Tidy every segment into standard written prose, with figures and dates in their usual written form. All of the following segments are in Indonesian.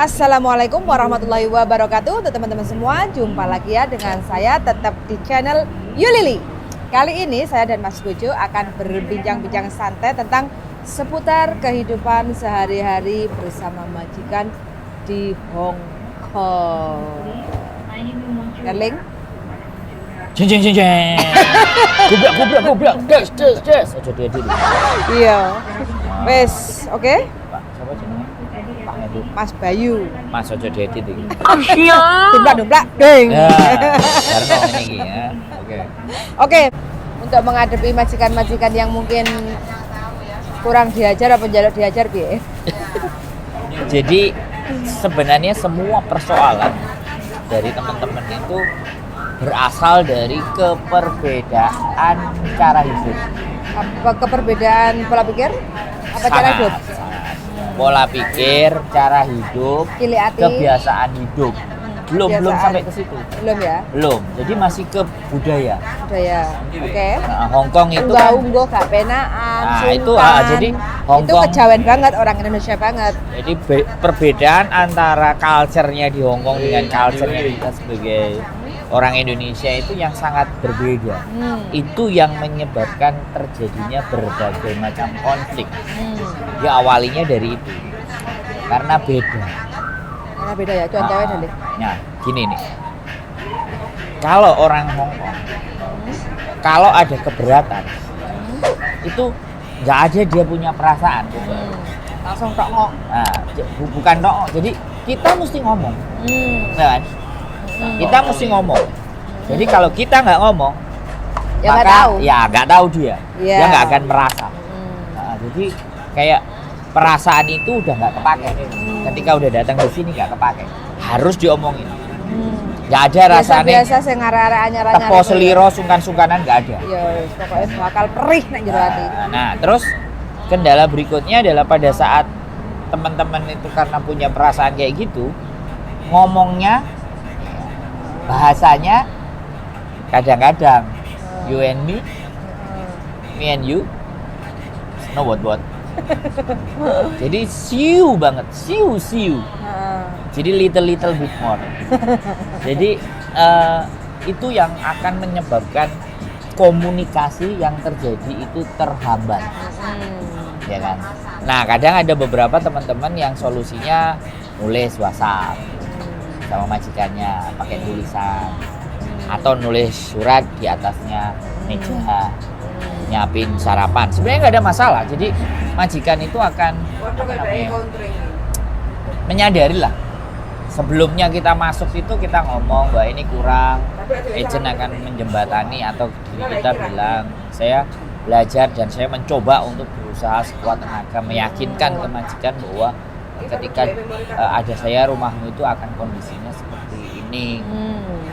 Assalamualaikum warahmatullahi wabarakatuh. Untuk teman-teman semua, jumpa lagi ya dengan saya tetap di channel Yulili. Kali ini saya dan Mas Gojo akan berbincang-bincang santai tentang seputar kehidupan sehari-hari bersama majikan di Hong Kong. Darling? Jeng. Gubrak. Des. Aja dia dulu. Iya. Wes, oke? Pak, siapa jenenge? Pak Hedu. Mas Bayu. Mas aja diedit iki. Dumplak, ding. Ya, karena ini iki ya. Oke, untuk menghadapi majikan-majikan yang mungkin kurang diajar apa jaluk diajar piye? Jadi sebenarnya semua persoalan dari teman-teman itu berasal dari keperbedaan cara hidup. Apa keperbedaan pola pikir? Apa cara hidup? Pola pikir, cara hidup, Cilik ati. kebiasaan hidup. Belum Kebiasaan. sampai ke situ. Belum ya? Belum. Jadi masih ke budaya. Budaya. Oke. Nah, Hong Kong itu kan Unggah-ungguh gak penaan, Nah, itu, sungkan. jadi Hong itu Kong- kejawen banget orang Indonesia banget. Jadi perbedaan antara culture-nya di Hong Kong dengan culture-nya kita sebagai orang Indonesia itu yang sangat berbeda. Itu yang menyebabkan terjadinya berbagai macam konflik. Ya awalinya dari itu. Karena beda. Karena beda ya, contohnya dari. Nah, gini nih. Kalau orang Hong Kong, kalau ada keberatan, itu nggak ada dia punya perasaan. Gitu. Langsung tok ngok. Nah, bukan tok. Jadi kita mesti ngomong, ya kan? Kita mesti ngomong. Jadi kalau kita nggak ngomong, Ya nggak maka tahu. ya nggak tahu dia. Iya. Dia nggak akan merasa. Nah, jadi kayak perasaan itu udah nggak kepake. Ketika udah datang ke sini nggak kepake. Harus diomongin. Nggak ada rasanya. Biasa sing arek-arek anyar-anyar. Tepo seliro sungkan-sungkanan nggak ada. Ya, pokoknya bakal perih nek jero ati. Nah, terus kendala berikutnya adalah pada saat teman-teman itu karena punya perasaan kayak gitu, ngomongnya, bahasanya kadang-kadang you and me and you, no what. Jadi siu banget, siu. Heeh. Jadi little bit more. Jadi itu yang akan menyebabkan komunikasi yang terjadi itu terhambat, ya kan? Nah, kadang ada beberapa teman-teman yang solusinya nulis WhatsApp sama majikannya pakai tulisan atau nulis surat di atasnya meja, nyiapin sarapan. Sebenarnya nggak ada masalah. Jadi majikan itu akan menyadari lah. Sebelumnya kita masuk itu kita ngomong bahwa ini kurang, agent akan menjembatani atau kita bilang saya belajar dan saya mencoba untuk berusaha sekuat tenaga meyakinkan ke majikan bahwa ketika ada saya rumahmu itu akan kondisinya seperti ini.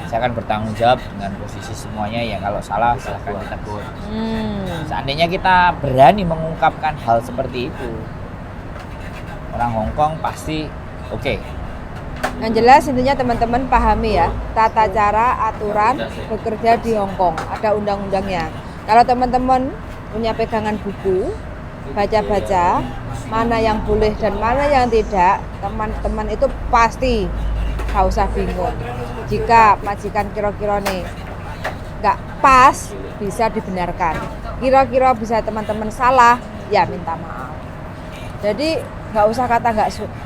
Saya akan bertanggung jawab dengan posisi semuanya, ya kalau salah silahkan ditegur. Seandainya kita berani mengungkapkan hal seperti itu, orang Hong Kong pasti oke. Yang jelas intinya teman-teman pahami ya, tata cara aturan bekerja di Hong Kong, ada undang-undangnya. Kalau teman-teman punya pegangan buku, baca-baca mana yang boleh dan mana yang tidak, teman-teman itu pasti gak usah bingung. Jika majikan kira-kira nih nggak pas, bisa dibenarkan. Kira-kira bisa teman-teman salah, ya minta maaf. Jadi nggak usah kata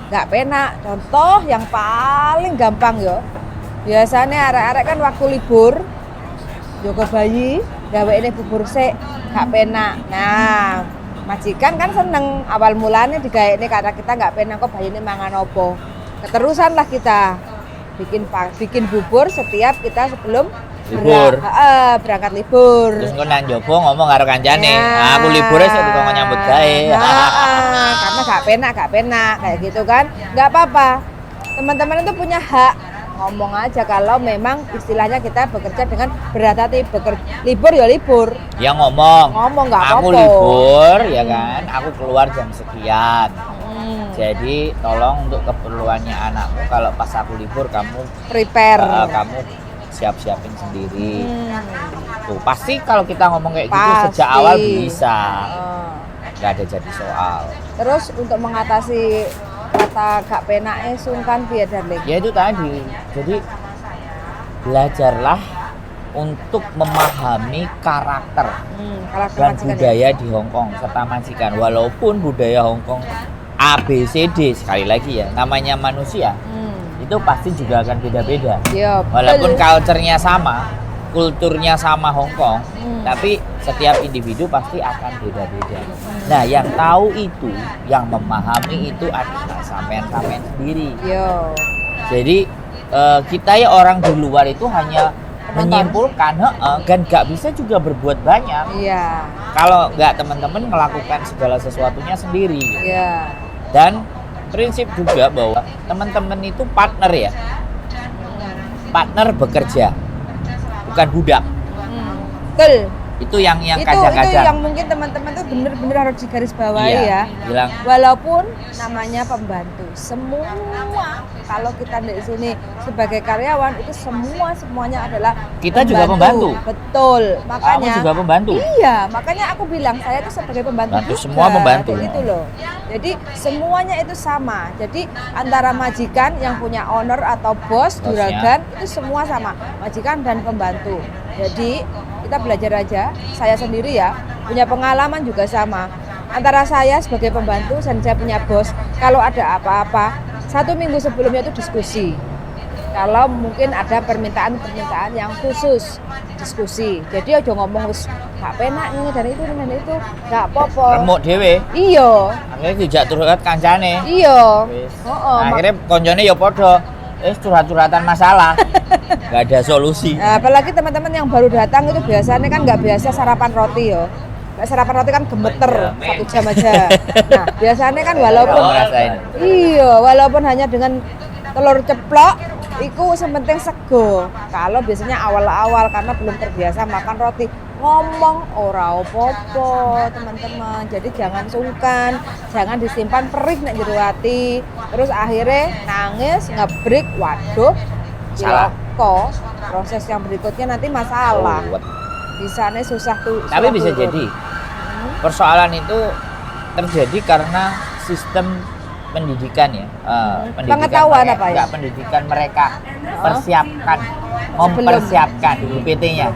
nggak penak. Contoh yang paling gampang yo, biasanya arek-arek kan waktu libur jaga bayi, gawe ini bubur sik nggak penak. Nah, majikan kan seneng awal mulanya digawe ini karena kita nggak penak kok bayi ini mangan opo. Keterusan lah kita bikin bubur setiap kita sebelum Libur. berangkat libur. Terus engko nang jopo ngomong karo kancane, Ya. aku libur sih kok nyambut gawe. Karena gak penak kayak gitu kan. Nggak apa-apa. Teman-teman itu punya hak ngomong aja kalau memang istilahnya kita bekerja dengan berat hati. Libur ya libur. Ya ngomong Nggak aku apa-apa. libur ya kan, aku keluar jam sekian. Jadi tolong untuk keperluannya anakmu kalau pas aku libur kamu Prepare. kamu siap-siapin sendiri. Tuh, pasti kalau kita ngomong kayak gitu Pasti. sejak awal bisa. Oh. Nggak ada jadi soal. Terus untuk mengatasi kata gak penake sungkan piye darling? Ya itu tadi. Jadi belajarlah untuk memahami karakter Karakter dan majikan ya? budaya di Hong Kong serta majikan. Walaupun budaya Hong Kong A, B, C, D, sekali lagi ya, namanya manusia, itu pasti juga akan beda-beda. Iya, Walaupun betul. culture-nya sama, kulturnya sama Hong Kong, tapi setiap individu pasti akan beda-beda. Nah, yang tahu itu, yang memahami itu adalah sampean-sampean sendiri. Yo. Jadi kita ya orang di luar itu hanya Penonton. menyimpulkan, dan nggak bisa juga berbuat banyak. Iya. Kalau nggak teman-teman melakukan segala sesuatunya sendiri. Iya. Dan prinsip juga bahwa teman-teman itu partner ya, partner bekerja, bukan budak. Betul. Itu yang Itu kadang-kadang. yang mungkin teman-teman tuh bener-bener harus digarisbawahi Iya, ya. bilang Walaupun namanya pembantu, semua kalau kita di sini sebagai karyawan itu semuanya adalah Kita juga pembantu. Betul. Kamu Makanya juga pembantu. Iya, makanya aku bilang saya itu sebagai pembantu Bantu, juga. semua pembantu. Kayak gitu loh. Jadi semuanya itu sama. Jadi antara majikan yang punya owner atau bos, Bosnya. juragan itu semua sama. Majikan dan pembantu. Jadi kita belajar aja. Saya sendiri ya punya pengalaman juga sama. Antara saya sebagai pembantu dan saya punya bos, kalau ada apa-apa 1 minggu sebelumnya itu diskusi. Kalau mungkin ada permintaan-permintaan yang khusus, diskusi. Jadi aja ngomong wis gak penak ini dan itu, gak apa-apa. remuk dhewe. Iya, Akhirnya dijak curhat kancane. iya. Wis. Heeh, Akhirnya koncone ya padha curhat-curhatan masalah. Gak ada solusi. Nah, apalagi teman-teman yang baru datang itu biasanya kan nggak biasa sarapan roti ya. Nggak sarapan roti kan gemeter 1 jam aja. Nah, biasanya kan walaupun Kamu ngerasain. iya, walaupun hanya dengan telur ceplok, itu sementing sego. Kalau biasanya awal-awal karena belum terbiasa makan roti, ngomong ora opo-opo teman-teman. Jadi jangan sungkan, jangan disimpan perih nek jero ati. Terus akhirnya nangis, ngebreak, waduh, Salah. kok proses yang berikutnya nanti masalah. Ruwet. Bisanya susah tuh. Tapi susah bisa turun. jadi persoalan itu terjadi karena sistem pendidikan ya. Pengetahuan apa ya? Enggak, pendidikan mereka persiapkan, mempersiapkan di PT-nya.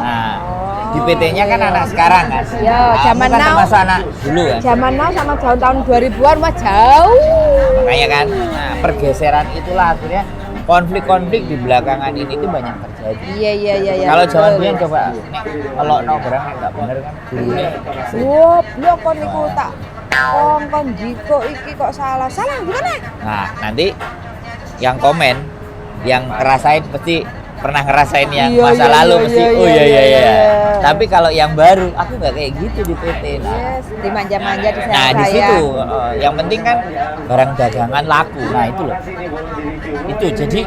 Nah, di PT-nya kan anak sekarang kan. Ya, zaman Kamu kan now. termasuk anak dulu kan. Zaman now sama tahun 2000-an mah jauh. Makanya kan, nah, pergeseran itulah akhirnya konflik-konflik di belakangan ini tuh banyak terjadi. Iya. Kalau zaman betul. biyen coba nek kalau no barang enggak bener kan gurune. Wah, blok kon niku tak kon jiko iki kok salah. Salah gimana? Nah, nanti yang komen yang ngerasain pasti pernah ngerasain yang Iya, masa iya, lalu iya, mesti iya, oh iya iya, iya iya. iya. Tapi kalau yang baru aku nggak kayak gitu di PT. Nah, Yes, dimanja-manja di nah di saya. situ yang penting kan barang dagangan laku. Nah, itu loh. Itu jadi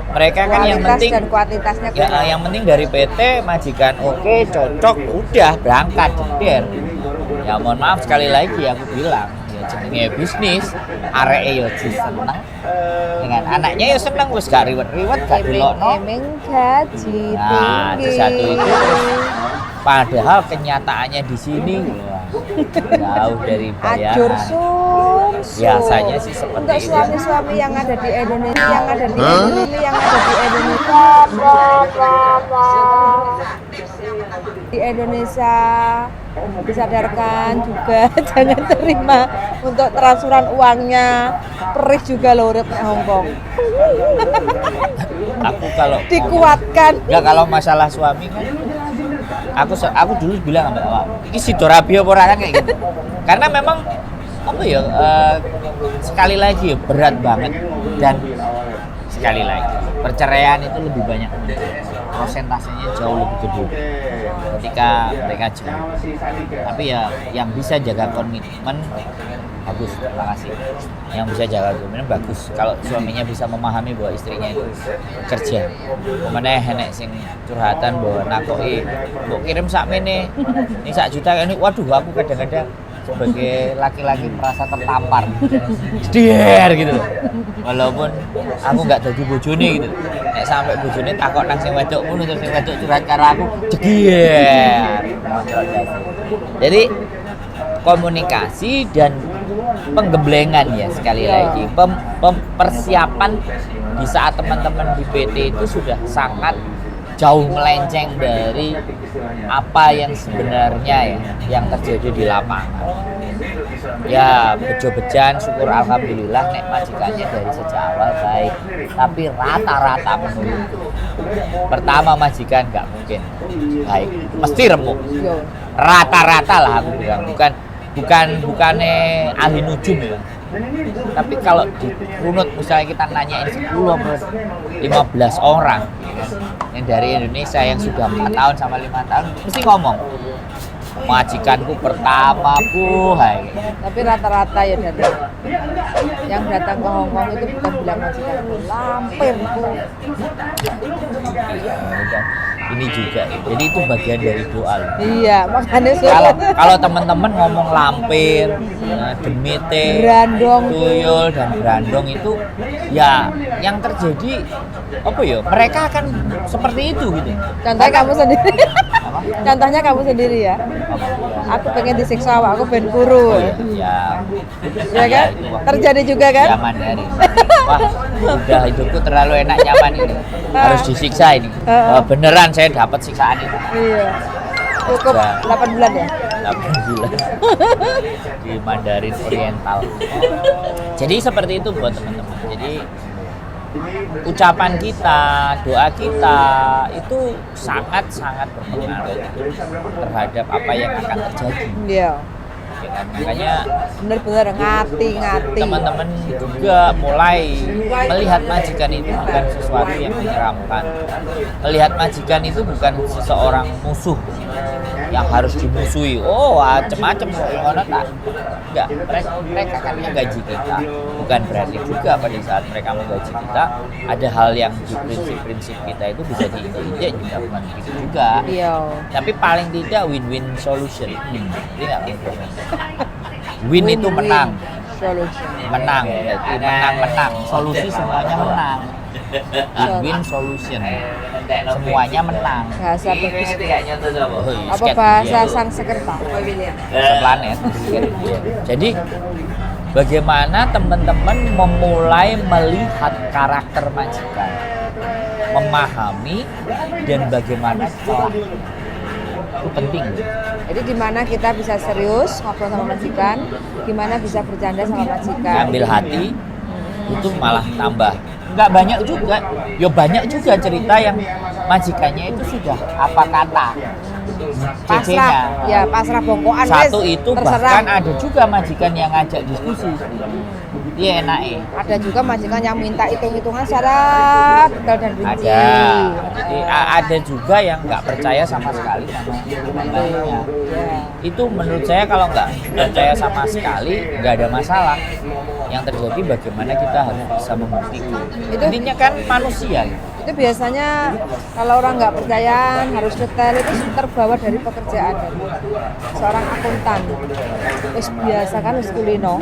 mereka kan yang Kualitas penting dan kuantitasnya ya, yang penting dari PT majikan oke cocok udah berangkat jeder. Ya mohon maaf sekali lagi aku bilang ya jenenge bisnis areke yo seneng dengan anaknya ya seneng wis gak riwet-riwet gak dilokno. Emeng gaji Nah, tinggi. di satu itu padahal kenyataannya di sini wah, jauh dari Ajur bayangan. sum. Biasanya sih seperti untuk itu. suami-suami yang ada di Indonesia, yang ada di Indonesia, di Indonesia disadarkan juga jangan terima untuk transferan uangnya perih juga loh urip nek Hong Kong. Aku kalau Dikuatkan. enggak kalau masalah suami kan aku dulu bilang sama awak iki si Dorabi apa ora kan kayak gitu. Karena memang apa ya sekali lagi ya, berat banget dan sekali lagi perceraian itu lebih banyak prosentasenya jauh lebih gede ketika mereka jauh. Tapi ya yang bisa jaga komitmen bagus, terima kasih. Yang bisa jaga komitmen bagus. Kalau suaminya bisa memahami bahwa istrinya itu kerja. Kemana enek sing curhatan bahwa nakoki mbok kirim sakmene. Ini 1 juta ini waduh aku kadang-kadang sebagai laki-laki merasa tertampar jeder gitu loh. Walaupun aku nggak jadi bojone gitu. Nek sampai bojone takok nang sing wedok ngono terus sing wedok curhat karo aku jeder. Jadi komunikasi dan penggemblengan ya sekali lagi. Persiapan di saat teman-teman di PT itu sudah sangat jauh melenceng dari apa yang sebenarnya ya yang terjadi di lapangan. Ya bejo-bejan syukur alhamdulillah nek majikannya dari sejak awal baik, tapi rata-rata menurutku pertama majikan nggak mungkin baik, mesti remuk. Rata-rata lah aku bilang, bukannya ahli nujum ya. Tapi kalau di runut misalnya kita nanyain 10 atau 15 orang yang dari Indonesia yang sudah 4 tahun sama 5 tahun mesti ngomong majikanku pertama hai. Tapi rata-rata ya dari yang datang ke Hong Kong itu bukan bilang majikanku, lampir itu. Ini juga, jadi itu bagian dari doa. Iya, makanya kalau teman-teman ngomong lampir, demite, brandong, tuyul dan brandong itu ya yang terjadi apa ya? Mereka akan seperti itu gitu. Contohnya kamu sendiri. Contohnya kamu sendiri ya. Aku pengen disiksa, aku pengen guru. Oh, ya. Ya kan? Terjadi juga kan? Zaman dari. Wah, udah hidupku terlalu enak nyaman ini. Harus disiksa ini. Beneran saya dapat siksaan itu. Iya. Cukup 8 bulan ya? 8 bulan. Di Mandarin Oriental. Jadi seperti itu buat teman-teman. Jadi ucapan kita, doa kita itu sangat-sangat berpengaruh terhadap apa yang akan terjadi. Iya. Ya kan? Makanya benar-benar ngati. Teman-teman juga mulai melihat majikan itu bukan sesuatu yang menyeramkan. Melihat majikan itu bukan seseorang musuh yang harus dimusuhi. Oh, macam-macam ngono tak. Enggak, mereka kan yang gaji kita. Bukan berarti juga pada saat mereka menggaji kita ada hal yang di prinsip-prinsip kita itu bisa diinjak juga bukan begitu juga. Iya. Tapi paling tidak win-win solution. Ini enggak win itu menang. Solution. Menang, berarti menang. Solusi semuanya menang. Win solution. Semuanya menang. Bahasa bagus. Oh, Apa bahasa Sanskerta? Seplanet. Jadi bagaimana teman-teman memulai melihat karakter majikan, memahami dan bagaimana celah itu penting. Jadi di mana kita bisa serius ngobrol sama majikan, gimana bisa bercanda sama majikan. Ambil hati itu malah tambah. Enggak banyak juga. Ya banyak juga cerita yang majikannya itu sudah apa kata. Pasrah, ya pasrah bongkoan. Satu itu terserah. bahkan ada juga majikan yang ngajak diskusi. Iya enaknya. Ada juga majikan yang minta hitung-hitungan secara detail dan rinci. Ada. Jadi ada juga yang nggak percaya sama sekali sama pembelinya. Itu menurut saya kalau nggak percaya sama sekali nggak ada masalah. Yang terjadi bagaimana kita harus bisa membuktikan. Intinya kan manusia. Itu biasanya kalau orang nggak percaya harus detail itu terbawa dari pekerjaan dari seorang akuntan. Terus biasa kan harus kulino,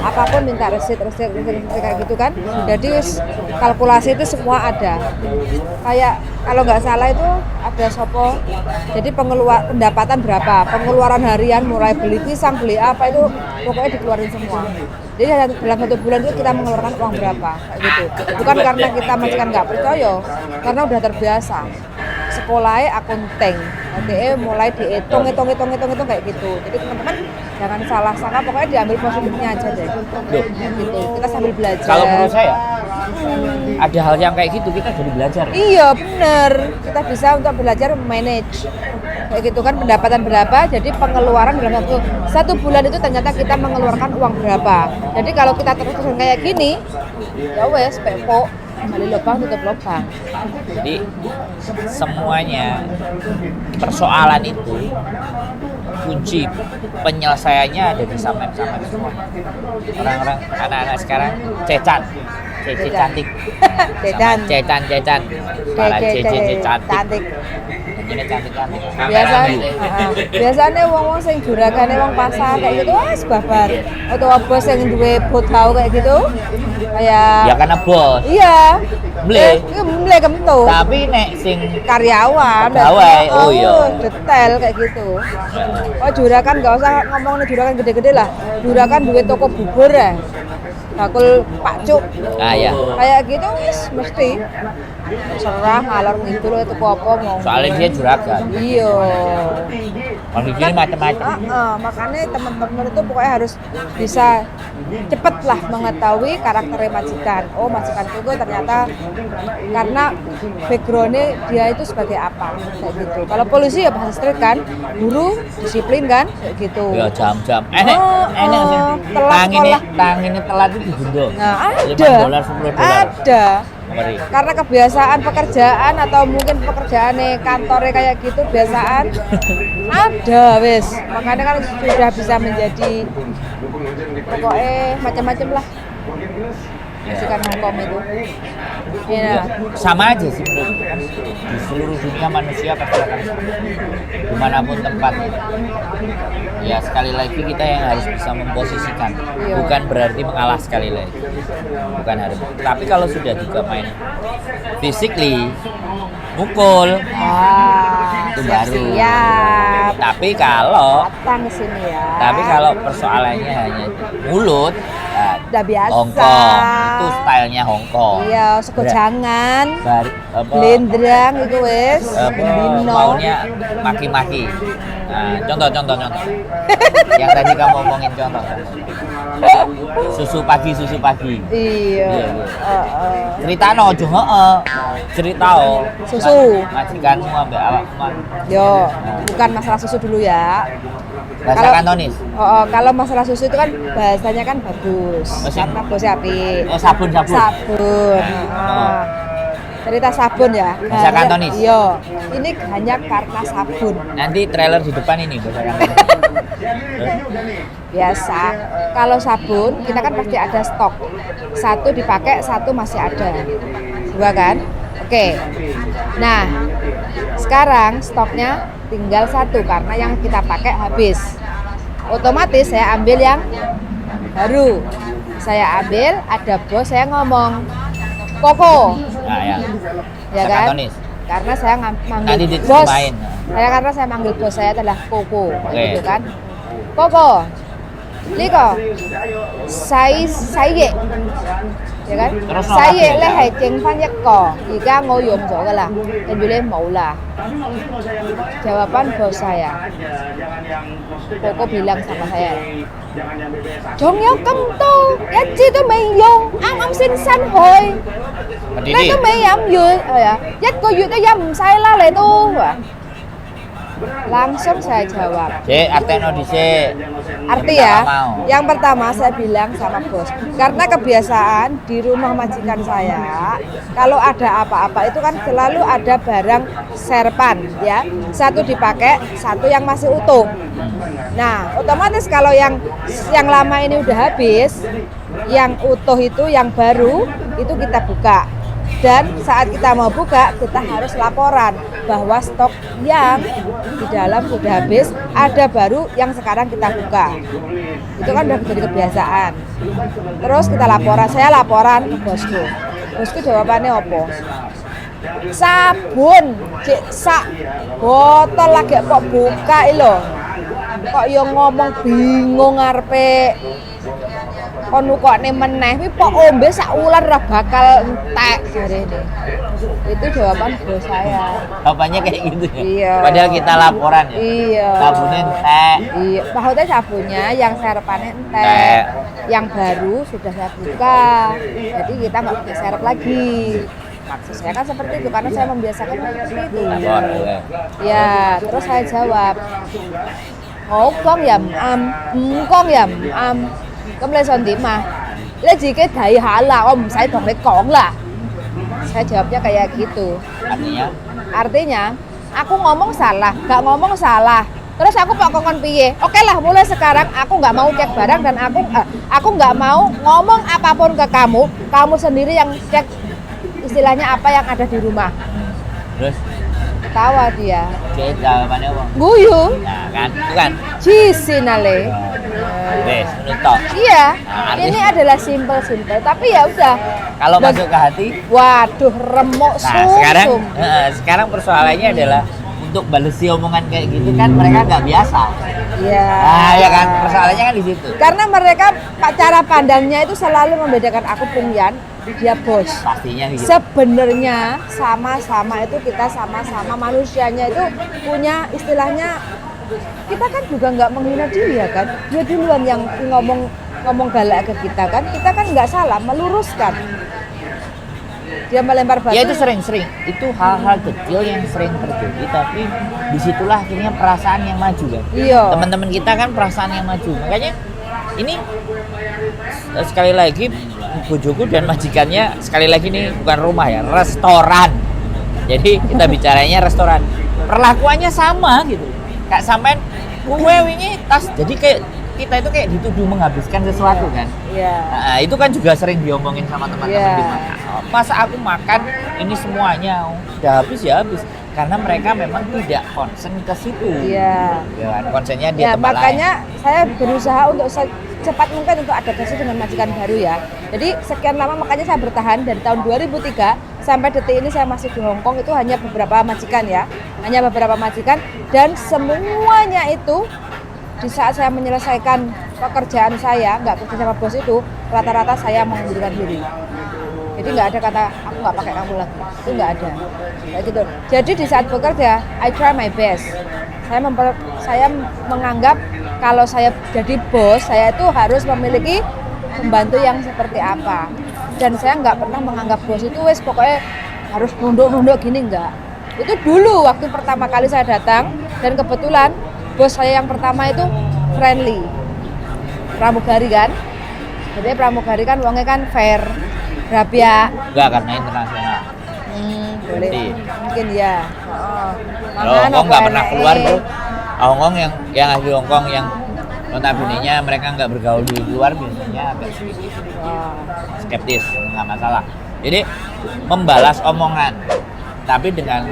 apapun minta resit kayak gitu kan. Jadi kalkulasi itu semua ada. Kayak kalau nggak salah itu ada sopo. Jadi pendapatan berapa, pengeluaran harian mulai beli pisang, beli apa itu pokoknya dikeluarin semua. Jadi dalam 1 bulan itu kita mengeluarkan uang berapa kayak gitu. Bukan karena kita majikan nggak percaya, karena udah terbiasa. Sekolahnya akunting, nanti mulai dihitung kayak gitu. Jadi teman-teman jangan salah sangka, pokoknya diambil positifnya aja deh. Gitu. Kita sambil belajar. Kalau menurut saya ada hal yang kayak gitu kita jadi belajar. Iya benar, kita bisa untuk belajar manage. Kayak gitu kan pendapatan berapa, jadi pengeluaran dalam satu bulan itu ternyata kita mengeluarkan uang berapa. Jadi kalau kita terus-terusan kayak gini, ya wes pepo, gali lubang tutup lubang. Jadi semuanya persoalan itu kunci penyelesaiannya ada di sampai-sampai semua. Orang-orang anak-anak sekarang cantik. Cecan. Malah cantik. Ini cantik-cantik. Biasanya wong-wong sing juragane wong pasar kayak gitu wis babar. Atau bos yang duwe bot tahu kayak gitu. Kayak ya karena bos. Iya. Mle. Mle kentut. Tapi nek sing Karyawan. pegawai, oh iya. Detail kayak gitu. Oh juragan nggak usah ngomong nih juragan gede-gede lah. Juragan duit toko bubur ya. Bakul Pak Cuk. Ah ya. Kayak gitu wis mesti. Serah ngalor ngidul itu apa mau. Soalnya dia juragan. Iya. Kalau di sini macam-macam. Makanya teman-teman itu pokoknya harus bisa cepet lah mengetahui karakter majikan. Oh majikan itu ternyata karena backgroundnya dia itu sebagai apa kayak gitu. Kalau polisi ya bahasa street kan, guru disiplin kan kayak gitu. Ya jam-jam. Enek sih. Telat sekolah. Tangannya telat itu digundo. Nah ada. $5, $10. Ada. Ngeri. Karena kebiasaan pekerjaan atau mungkin pekerjaannya kantornya kayak gitu biasaan ada wes makanya kan sudah bisa menjadi pokoknya macam-macam lah majikan Hongkong itu ya. Sama aja sih menurut di seluruh dunia manusia pasti akan dimanapun tempatnya. Ya sekali lagi kita yang harus bisa memposisikan, bukan berarti mengalah sekali lagi, bukan harus. Tapi kalau sudah juga main physically, mukul, itu baru. Siap. Tapi kalau Datang ke sini ya. Tapi kalau persoalannya hanya mulut, udah biasa. Hongkong itu stylenya Hongkong. Iya, sekojangan, Blendrang itu wes, maunya maki-maki. Nah, contoh. Yang tadi kamu omongin contoh. Susu pagi. Iya. Cerita no, ojo heeh. Cerita Susu. Majikanmu ambek awakmu. Yo, bukan masalah susu dulu ya. Bahasa Kantonis. Kalau masalah susu itu kan bahasanya kan bagus. Karena bosnya api. Oh, sabun. Cerita sabun ya. Bahasa Kantonis. Iya. Ini hanya karena sabun. Nanti trailer di depan ini bahasa Kantonis. Biasa. Kalau sabun kita kan pasti ada stok. Satu dipakai, satu masih ada. Dua kan? Oke. Nah, sekarang stoknya tinggal satu karena yang kita pakai habis. Otomatis saya ambil yang baru. Saya ambil, ada bos, saya ngomong Koko. Nah, ya. Ya kan? Kantonis. Karena saya manggil Nanti bos. main. Karena saya manggil bos saya adalah Koko, Oke. gitu kan? Koko. Liko. Saya ya kan? Terus Saya咧係剩翻一個，而家我用咗噶啦，跟住咧冇啦。Jawaban bos saya. Koko bilang sama saya, 仲有咁多，一支都未用，啱啱先新去，你都未飲完，係啊，一個月都飲唔晒啦，你都。Langsung saya jawab. Arti ya. Yang pertama saya bilang sama bos, karena kebiasaan di rumah majikan saya, kalau ada apa-apa itu kan selalu ada barang serpan ya. Satu dipakai, satu yang masih utuh. Nah, otomatis kalau yang lama ini udah habis, yang utuh itu yang baru itu kita buka. Dan saat kita mau buka, kita harus laporan bahwa stok yang di dalam sudah habis, ada baru yang sekarang kita buka. Itu kan udah jadi kebiasaan. Terus kita laporan, saya laporan ke bosku. Bosku jawabannya apa? Sabun, cek sak botol lagi kok buka lho. Kok yo ngomong bingung ngarepe kono kok meneh kuwi kok ombe sak ular ra bakal entek jarene. Itu jawaban bos saya. Jawabannya kayak gitu ya. Iya. Padahal kita laporan ya. Iya. Sabunnya entek. Iya, maksudnya sabunnya yang serpannya entek. Yang baru sudah saya buka. Jadi kita nggak pakai serep lagi. Maksud saya kan seperti itu karena saya membiasakan seperti itu. Ya, terus saya jawab, Hongkong ya Hongkong ya咁你想點啊？你自己睇下啦，我唔使同你講啦。Saya jawabnya kayak gitu. Artinya, aku ngomong salah, gak ngomong salah. Terus aku pokoknya piye? Oke lah, mulai sekarang aku nggak mau cek barang dan aku nggak mau ngomong apapun ke kamu. Kamu sendiri yang cek istilahnya apa yang ada di rumah. Terus? ketawa dia. Jadi jawabannya apa? Guyu, Nah kan, itu kan. cisinale. Wes, menutup. Iya, Nah, ini adalah simple, tapi ya udah. Kalau Dan- masuk ke hati, Waduh, remuk nah sekarang persoalannya adalah untuk balesi omongan kayak gitu kan mereka nggak biasa. Iya. Nah ya kan, persoalannya kan di situ. Karena mereka cara pandangnya itu selalu membedakan aku Pungyan, dia bos. Pastinya gitu. Sebenarnya sama-sama itu kita sama-sama manusianya itu punya istilahnya, kita kan juga nggak menghina dia kan, dia duluan yang ngomong galak ke kita kan nggak salah meluruskan, dia melempar batu. Ya itu sering-sering, itu hal-hal kecil yang sering terjadi, tapi disitulah akhirnya perasaan yang maju kan. Iya. Teman-teman kita kan perasaan yang maju, makanya ini sekali lagi bojoku dan majikannya sekali lagi ini bukan rumah ya, restoran. Jadi kita bicaranya restoran, perlakuannya sama gitu. Kayak sampean gue wingi tas, jadi kayak kita itu kayak dituduh menghabiskan sesuatu kan. Iya. Nah, itu kan juga sering diomongin sama teman-teman Iya. di mana. Masa aku makan ini semuanya udah habis ya habis, karena mereka memang tidak concern ke situ. Iya. Ya kan, concernnya dia Ya, tempat makanya lain. saya berusaha untuk secepat mungkin untuk adaptasi dengan majikan baru ya. Jadi sekian lama makanya saya bertahan dari tahun 2003 sampai detik ini saya masih di Hong Kong, itu hanya beberapa majikan ya. Hanya beberapa majikan dan semuanya itu di saat saya menyelesaikan pekerjaan saya, nggak kerja sama bos itu, rata-rata saya mengundurkan diri. Jadi nggak ada kata aku nggak pakai kamu lagi, itu nggak ada. Kayak gitu. Jadi di saat bekerja, I try my best. Saya menganggap kalau saya jadi bos, saya itu harus memiliki pembantu yang seperti apa. Dan saya nggak pernah menganggap bos itu wes pokoknya harus nunduk-nunduk gini, enggak. Itu dulu waktu pertama kali saya datang dan kebetulan bos saya yang pertama itu friendly, pramugari kan. Jadi pramugari kan uangnya kan fair, rabia. Enggak, karena internasional. Boleh. Berarti. Mungkin ya. Kalau Hongkong nggak pernah keluar bro. Hongkong yang ahli Hongkong yang notabene-nya mereka nggak bergaul di luar biasanya agak skeptis, nggak masalah. Jadi membalas omongan, tapi dengan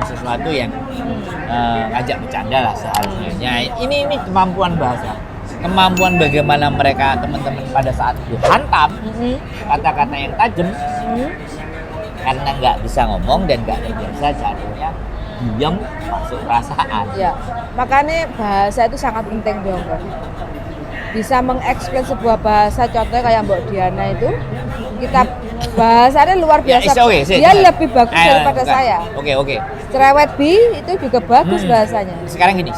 sesuatu yang ngajak bercanda lah seharusnya. Ini kemampuan bahasa, kemampuan bagaimana mereka teman-teman pada saat dihantam kata-kata yang tajam, karena nggak bisa ngomong dan nggak biasa jadinya diam masuk perasaan. Ya, makanya bahasa itu sangat penting dong. Bisa mengeksplain sebuah bahasa, contohnya kayak Mbak Diana itu, kita bahasanya luar biasa. Dia lebih bagus daripada saya. Oke. Cerewet bi itu juga bagus bahasanya. Sekarang gini.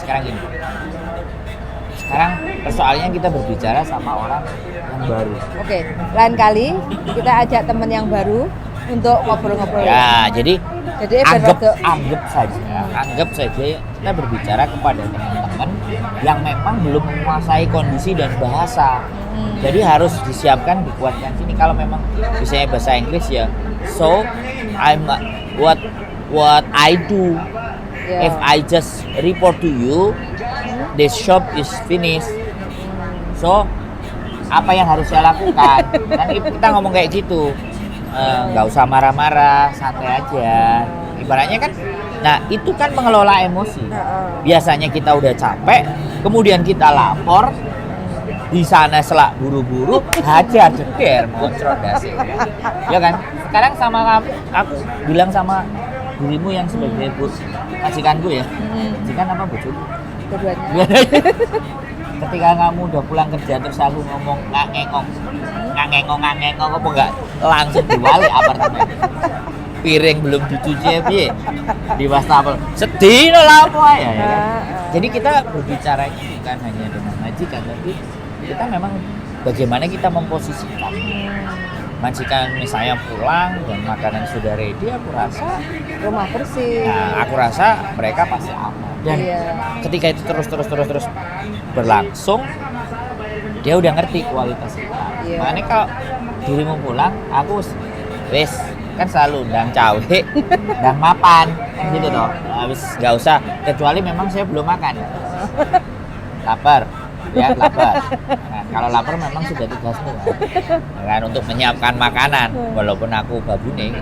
Sekarang persoalannya kita berbicara sama orang yang baru. Oke, lain kali kita ajak teman yang baru untuk ngobrol-ngobrol. Ya, jadi anggap saja kita berbicara kepada teman-teman yang memang belum menguasai kondisi dan bahasa. Jadi harus disiapkan, dikuatkan sini. Kalau memang misalnya bahasa Inggris ya, so what I do. If I just report to you, the shop is finished. So apa yang harus saya lakukan? Kan kita ngomong kayak gitu. Nggak usah marah-marah, santai aja. Ibaratnya kan, nah itu kan mengelola emosi. Biasanya kita udah capek, kemudian kita lapor, di sana selak buru-buru, hajar jeger, moncrot dasi. Ya kan? Sekarang sama kamu, aku bilang sama dirimu yang sebagai bos majikanku ya. Majikan apa bojoku? Keduanya. Ketika kamu udah pulang kerja terus aku ngomong ngangengong apa enggak langsung diwali apartemen, piring belum dicuci piye di wastafel sedih lah apa ya kan? Jadi kita berbicara ini bukan hanya dengan majikan, tapi kita memang bagaimana kita memposisikan majikan misalnya pulang dan makanan sudah ready, aku rasa Rumah bersih. nah aku rasa mereka pasti aman. Dan ketika itu terus berlangsung, dia udah ngerti kualitas kita. Makanya kalau dirimu pulang, aku wes kan selalu ndang cawe, ndang mapan, gitu toh. Habis nggak usah, kecuali memang saya belum makan. Lapar, ya lapar. Nah, Kalau lapar memang sudah tugasmu kan untuk menyiapkan makanan, walaupun aku babune.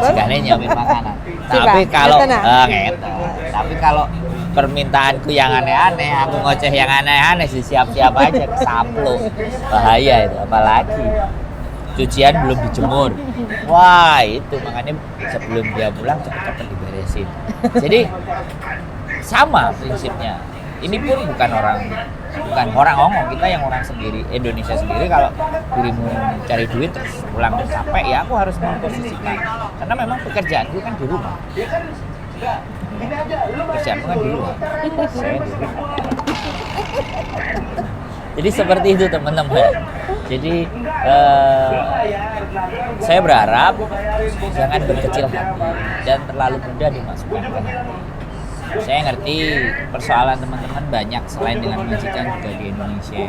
Jikane nyiapin makanan. Tapi kalau tapi kalau permintaanku yang aneh-aneh, aku ngoceh yang aneh-aneh sih siap-siap aja kesaplok. Bahaya itu, apalagi cucian belum dijemur. Wah, itu makanya sebelum dia pulang cepet-cepet diberesin. Jadi sama prinsipnya. Ini pun bukan orang ngomong, kita yang orang sendiri, Indonesia sendiri. Kalau dirimu cari duit terus pulang capek, ya aku harus memposisikan. Karena memang pekerjaanku kan di rumah. Pekerjaanku kan di rumah. Saya di rumah. Jadi seperti itu teman-teman. Jadi saya berharap jangan berkecil hati dan terlalu mudah dimasukkan ke hati. Saya ngerti persoalan teman-teman banyak selain dengan majikan juga di Indonesia,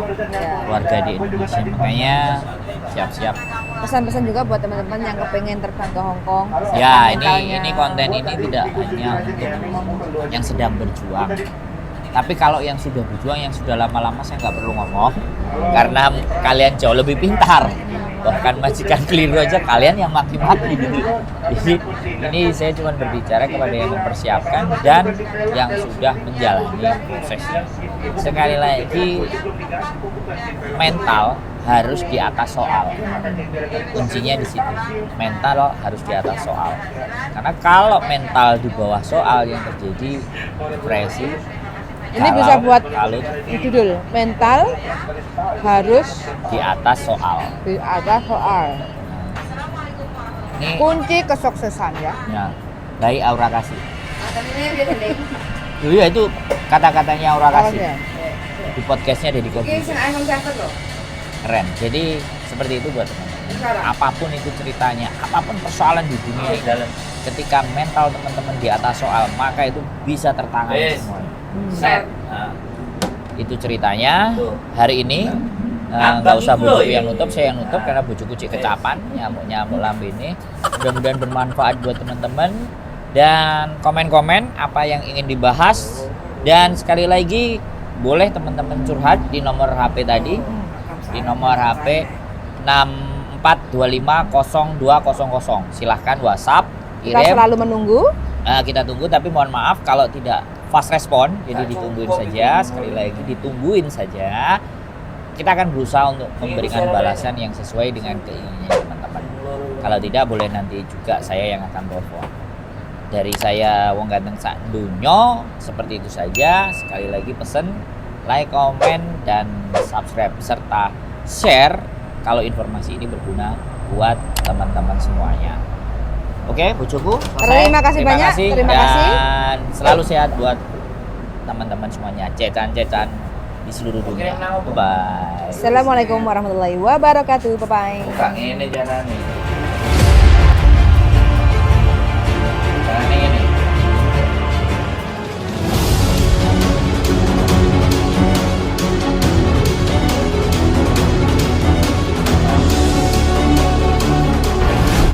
keluarga di Indonesia, makanya siap-siap. Pesan-pesan juga buat teman-teman yang kepengen terbang ke Hong Kong. Ya, ini konten ini tidak hanya untuk yang sedang berjuang. Tapi kalau yang sudah berjuang, yang sudah lama-lama saya nggak perlu ngomong, karena kalian jauh lebih pintar. Bahkan majikan keliru aja kalian yang maki-maki gitu. Jadi ini saya cuma berbicara kepada yang mempersiapkan dan yang sudah menjalani prosesnya. Sekali lagi, mental harus di atas soal. Kuncinya di situ. Mental harus di atas soal. Karena kalau mental di bawah soal yang terjadi depresi. Ini bisa buat kalut, judul mental harus di atas soal. Di atas soal. Ini Kunci kesuksesan ya. ya, dari Aura Kasih. Iya itu kata-katanya Aura Kasih. Di podcastnya Deddy Corbuzier. Keren. Jadi seperti itu buat teman-teman. Apapun itu ceritanya, apapun persoalan di dunia ini, ketika mental teman-teman di atas soal, maka itu bisa tertangani semuanya. Nah, itu ceritanya hari ini. Nggak usah bojoku yang nutup, saya yang nutup karena bojoku cik kecapan, nyamuk lambe ini. Mudah-mudahan bermanfaat buat teman-teman dan komen-komen apa yang ingin dibahas, dan sekali lagi boleh teman-teman curhat di nomor HP tadi, di nomor HP 64250200. Silahkan WhatsApp kirim. Kita selalu menunggu. Kita tunggu, tapi mohon maaf kalau tidak fast respon, jadi ditungguin saja. Sekali lagi ditungguin saja. Kita akan berusaha untuk memberikan balasan yang sesuai dengan keinginan teman-teman. Kalau tidak, boleh nanti juga saya yang akan telepon. Dari saya Wong Ganteng sak dunyo, seperti itu saja. Sekali lagi pesen like, komen, dan subscribe serta share kalau informasi ini berguna buat teman-teman semuanya. Oke, bojoku. Terima kasih banyak. Terima kasih. Dan selalu sehat buat teman-teman semuanya. Cecan-cecan di seluruh dunia. Bye. Assalamualaikum warahmatullahi wabarakatuh. Bye bye. Bukan ini jangan nih. Jangan ini.